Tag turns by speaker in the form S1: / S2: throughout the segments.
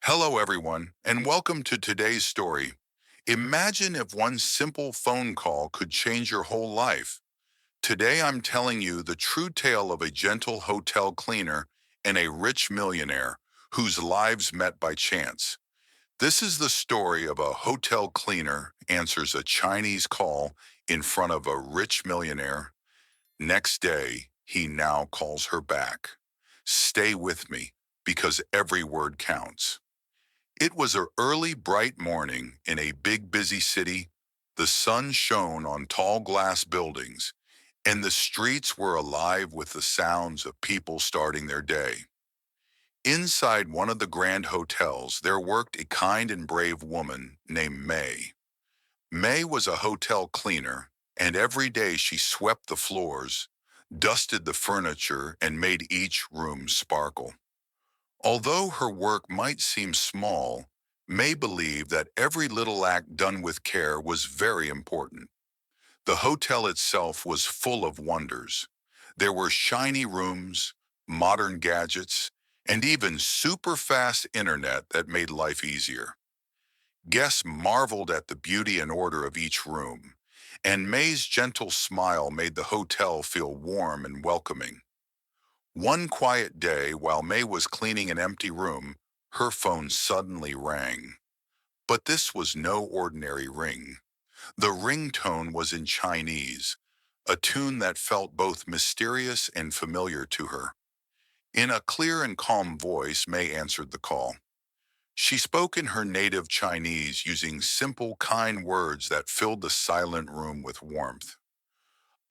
S1: Hello, everyone, and welcome to today's story. Imagine if one simple phone call could change your whole life. Today, I'm telling you the true tale of a gentle hotel cleaner and a rich millionaire whose lives met by chance. This is the story of a hotel cleaner answers a Chinese call in front of a rich millionaire. Next day, he now calls her back. Stay with me, because every word counts. It was an early, bright morning in a big, busy city. The sun shone on tall glass buildings, and the streets were alive with the sounds of people starting their day. Inside one of the grand hotels, there worked a kind and brave woman named May. May was a hotel cleaner, and every day she swept the floors, dusted the furniture, and made each room sparkle. Although her work might seem small, May believed that every little act done with care was very important. The hotel itself was full of wonders. There were shiny rooms, modern gadgets, and even super-fast internet that made life easier. Guests marveled at the beauty and order of each room, and May's gentle smile made the hotel feel warm and welcoming. One quiet day, while May was cleaning an empty room, her phone suddenly rang. But this was no ordinary ring. The ringtone was in Chinese, a tune that felt both mysterious and familiar to her. In a clear and calm voice, May answered the call. She spoke in her native Chinese using simple, kind words that filled the silent room with warmth.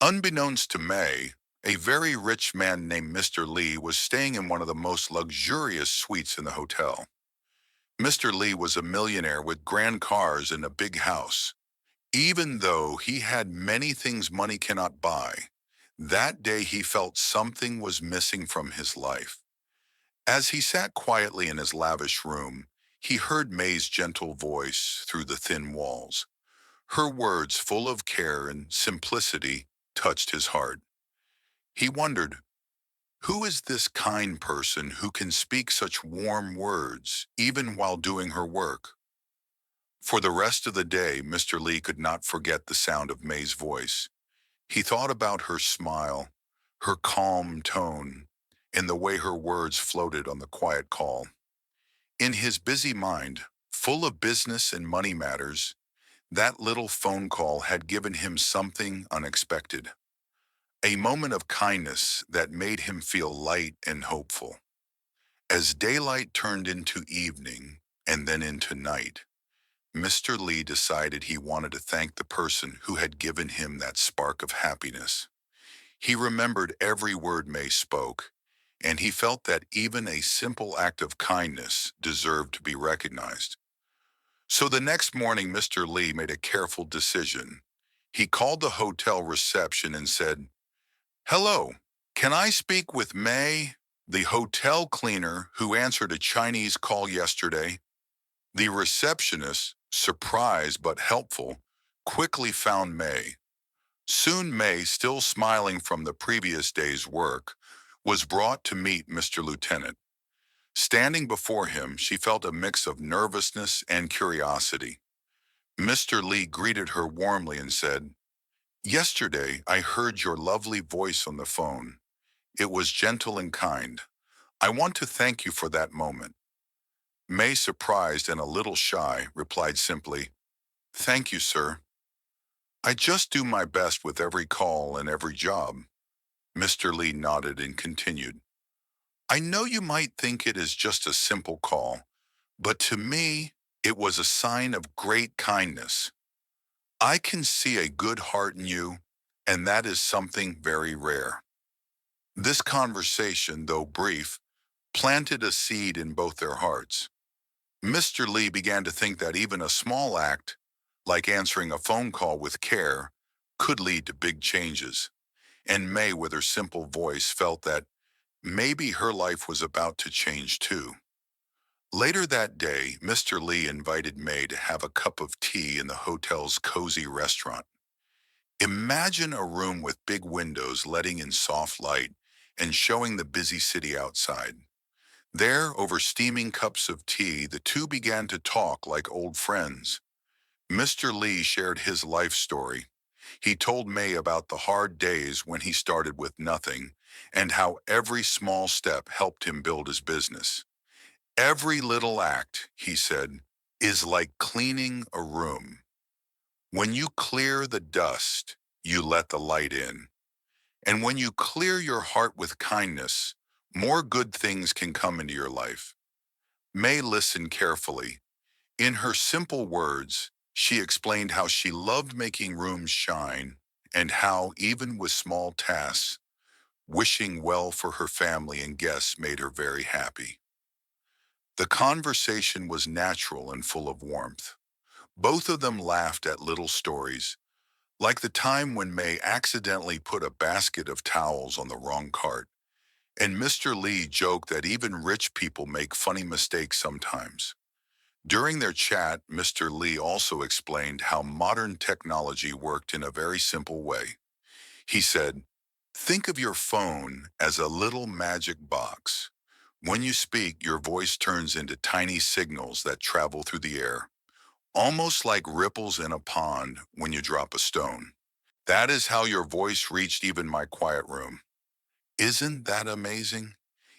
S1: Unbeknownst to May, a very rich man named Mr. Lee was staying in one of the most luxurious suites in the hotel. Mr. Lee was a millionaire with grand cars and a big house. Even though he had many things money cannot buy, that day he felt something was missing from his life. As he sat quietly in his lavish room, he heard May's gentle voice through the thin walls. Her words, full of care and simplicity, touched his heart. He wondered, who is this kind person who can speak such warm words, even while doing her work? For the rest of the day, Mr. Lee could not forget the sound of May's voice. He thought about her smile, her calm tone, and the way her words floated on the quiet call. In his busy mind, full of business and money matters, that little phone call had given him something unexpected. A moment of kindness that made him feel light and hopeful. As daylight turned into evening and then into night, Mr. Lee decided he wanted to thank the person who had given him that spark of happiness. He remembered every word May spoke, and he felt that even a simple act of kindness deserved to be recognized. So the next morning, Mr. Lee made a careful decision. He called the hotel reception and said, "Hello, can I speak with May, the hotel cleaner who answered a Chinese call yesterday?" The receptionist, surprised but helpful, quickly found May. Soon May, still smiling from the previous day's work, was brought to meet Mr. Lieutenant. Standing before him, she felt a mix of nervousness and curiosity. Mr. Lee greeted her warmly and said, "Yesterday, I heard your lovely voice on the phone. It was gentle and kind. I want to thank you for that moment." May, surprised and a little shy, replied simply, "Thank you, sir. I just do my best with every call and every job." Mr. Lee nodded and continued, "I know you might think it is just a simple call, but to me, it was a sign of great kindness. I can see a good heart in you, and that is something very rare." This conversation, though brief, planted a seed in both their hearts. Mr. Lee began to think that even a small act, like answering a phone call with care, could lead to big changes. And May, with her simple voice, felt that maybe her life was about to change too. Later that day, Mr. Lee invited May to have a cup of tea in the hotel's cozy restaurant. Imagine a room with big windows letting in soft light and showing the busy city outside. There, over steaming cups of tea, the two began to talk like old friends. Mr. Lee shared his life story. He told May about the hard days when he started with nothing and how every small step helped him build his business. Every little act, he said, is like cleaning a room. When you clear the dust, you let the light in. And when you clear your heart with kindness, more good things can come into your life. May listened carefully. In her simple words, she explained how she loved making rooms shine and how, even with small tasks, wishing well for her family and guests made her very happy. The conversation was natural and full of warmth. Both of them laughed at little stories, like the time when May accidentally put a basket of towels on the wrong cart, and Mr. Lee joked that even rich people make funny mistakes sometimes. During their chat, Mr. Lee also explained how modern technology worked in a very simple way. He said, "Think of your phone as a little magic box. When you speak, your voice turns into tiny signals that travel through the air, almost like ripples in a pond when you drop a stone. That is how your voice reached even my quiet room." Isn't that amazing?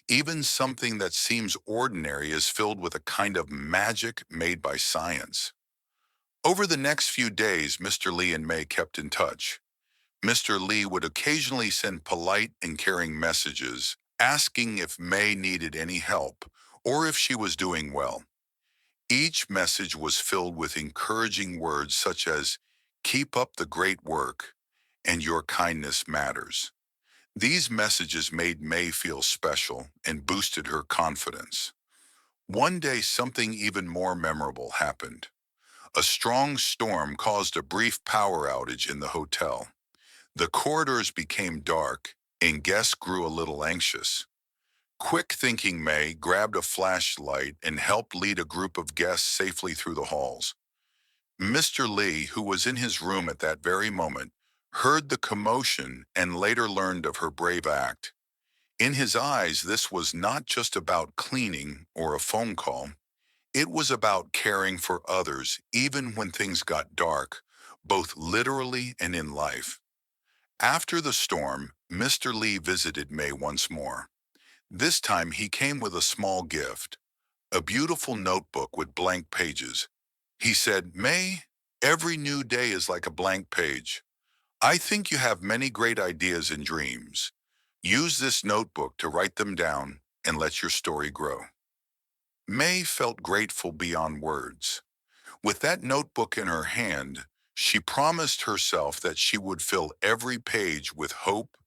S1: Even something that seems ordinary is filled with a kind of magic made by science. Over the next few days, Mr. Lee and May kept in touch. Mr. Lee would occasionally send polite and caring messages, asking if May needed any help or if she was doing well. Each message was filled with encouraging words such as, "Keep up the great work," and "Your kindness matters." These messages made May feel special and boosted her confidence. One day, something even more memorable happened. A strong storm caused a brief power outage in the hotel. The corridors became dark, and guests grew a little anxious. Quick-thinking May grabbed a flashlight and helped lead a group of guests safely through the halls. Mr. Lee, who was in his room at that very moment, heard the commotion and later learned of her brave act. In his eyes, this was not just about cleaning or a phone call. It was about caring for others even when things got dark, both literally and in life. After the storm, Mr. Lee visited May once more. This time he came with a small gift, a beautiful notebook with blank pages. He said, "May, every new day is like a blank page. I think you have many great ideas and dreams. Use this notebook to write them down and let your story grow." May felt grateful beyond words. With that notebook in her hand, she promised herself that she would fill every page with hope,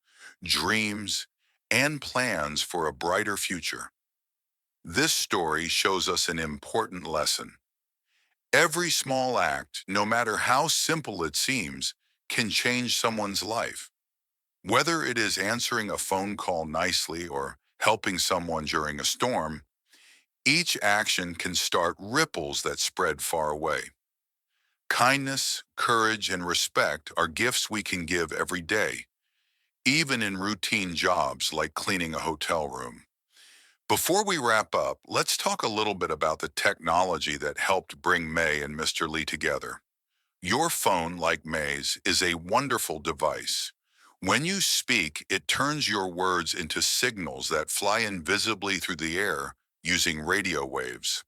S1: dreams, and plans for a brighter future. This story shows us an important lesson. Every small act, no matter how simple it seems, can change someone's life. Whether it is answering a phone call nicely or helping someone during a storm, each action can start ripples that spread far away. Kindness, courage, and respect are gifts we can give every day, even in routine jobs like cleaning a hotel room. Before we wrap up, let's talk a little bit about the technology that helped bring May and Mr. Lee together. Your phone, like May's, is a wonderful device. When you speak, it turns your words into signals that fly invisibly through the air using radio waves.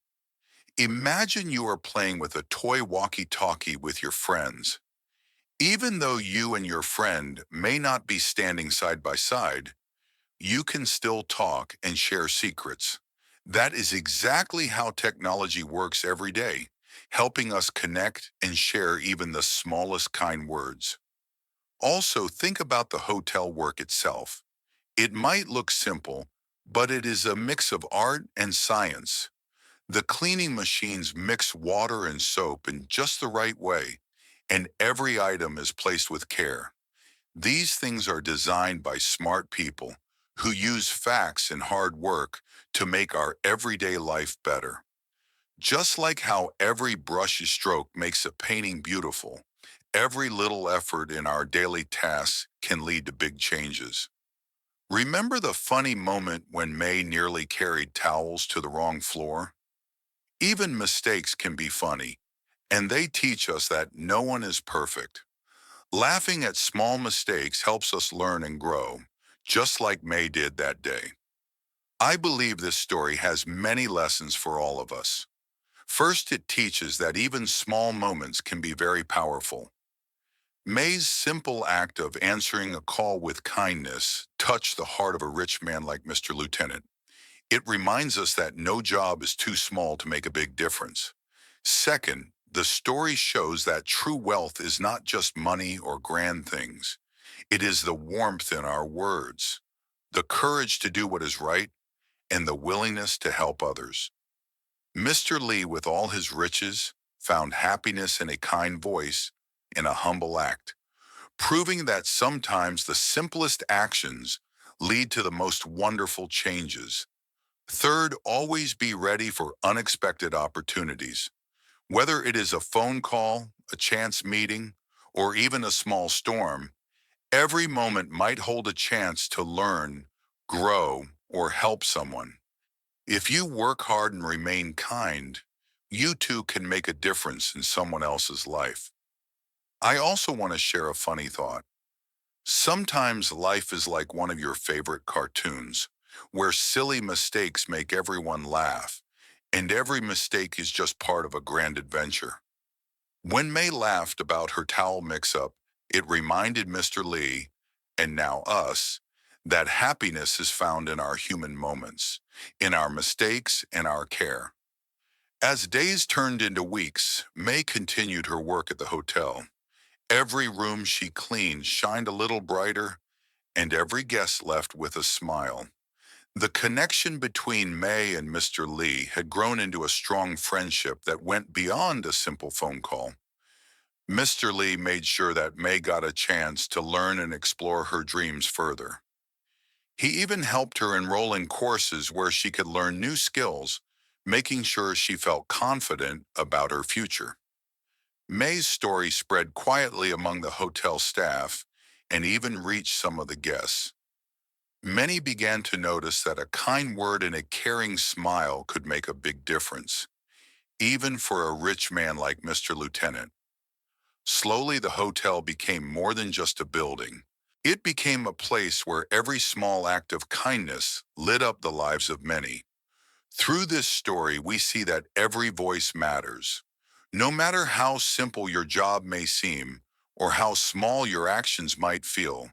S1: Imagine you are playing with a toy walkie-talkie with your friends. Even though you and your friend may not be standing side by side, you can still talk and share secrets. That is exactly how technology works every day, helping us connect and share even the smallest kind words. Also, think about the hotel work itself. It might look simple, but it is a mix of art and science. The cleaning machines mix water and soap in just the right way, and every item is placed with care. These things are designed by smart people who use facts and hard work to make our everyday life better. Just like how every brush stroke makes a painting beautiful, every little effort in our daily tasks can lead to big changes. Remember the funny moment when May nearly carried towels to the wrong floor? Even mistakes can be funny, and they teach us that no one is perfect. Laughing at small mistakes helps us learn and grow, just like May did that day. I believe this story has many lessons for all of us. First, it teaches that even small moments can be very powerful. May's simple act of answering a call with kindness touched the heart of a rich man like Mr. Lieutenant. It reminds us that no job is too small to make a big difference. Second, the story shows that true wealth is not just money or grand things. It is the warmth in our words, the courage to do what is right, and the willingness to help others. Mr. Lee, with all his riches, found happiness in a kind voice, in a humble act, proving that sometimes the simplest actions lead to the most wonderful changes. Third, always be ready for unexpected opportunities. Whether it is a phone call, a chance meeting, or even a small storm, every moment might hold a chance to learn, grow, or help someone. If you work hard and remain kind, you too can make a difference in someone else's life. I also want to share a funny thought. Sometimes life is like one of your favorite cartoons, where silly mistakes make everyone laugh, and every mistake is just part of a grand adventure. When May laughed about her towel mix-up, it reminded Mr. Lee, and now us, that happiness is found in our human moments, in our mistakes and our care. As days turned into weeks, May continued her work at the hotel. Every room she cleaned shined a little brighter, and every guest left with a smile. The connection between May and Mr. Lee had grown into a strong friendship that went beyond a simple phone call. Mr. Lee made sure that May got a chance to learn and explore her dreams further. He even helped her enroll in courses where she could learn new skills, making sure she felt confident about her future. May's story spread quietly among the hotel staff and even reached some of the guests. Many began to notice that a kind word and a caring smile could make a big difference, even for a rich man like Mr. Lieutenant. Slowly, the hotel became more than just a building. It became a place where every small act of kindness lit up the lives of many. Through this story, we see that every voice matters. No matter how simple your job may seem or how small your actions might feel,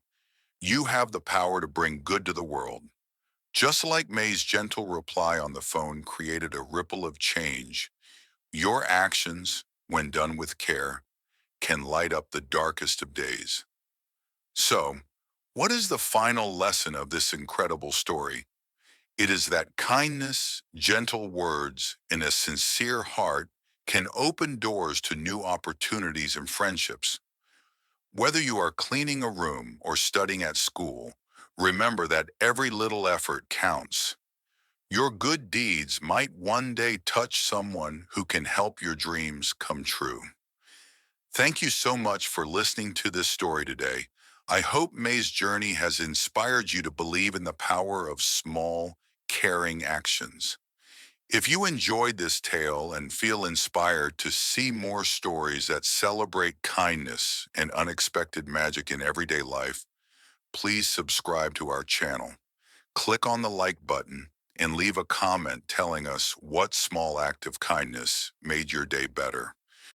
S1: you have the power to bring good to the world. Just like May's gentle reply on the phone created a ripple of change, your actions, when done with care, can light up the darkest of days. So, what is the final lesson of this incredible story? It is that kindness, gentle words, and a sincere heart can open doors to new opportunities and friendships. Whether you are cleaning a room or studying at school, remember that every little effort counts. Your good deeds might one day touch someone who can help your dreams come true. Thank you so much for listening to this story today. I hope May's journey has inspired you to believe in the power of small, caring actions. If you enjoyed this tale and feel inspired to see more stories that celebrate kindness and unexpected magic in everyday life, please subscribe to our channel. Click on the like button and leave a comment telling us what small act of kindness made your day better.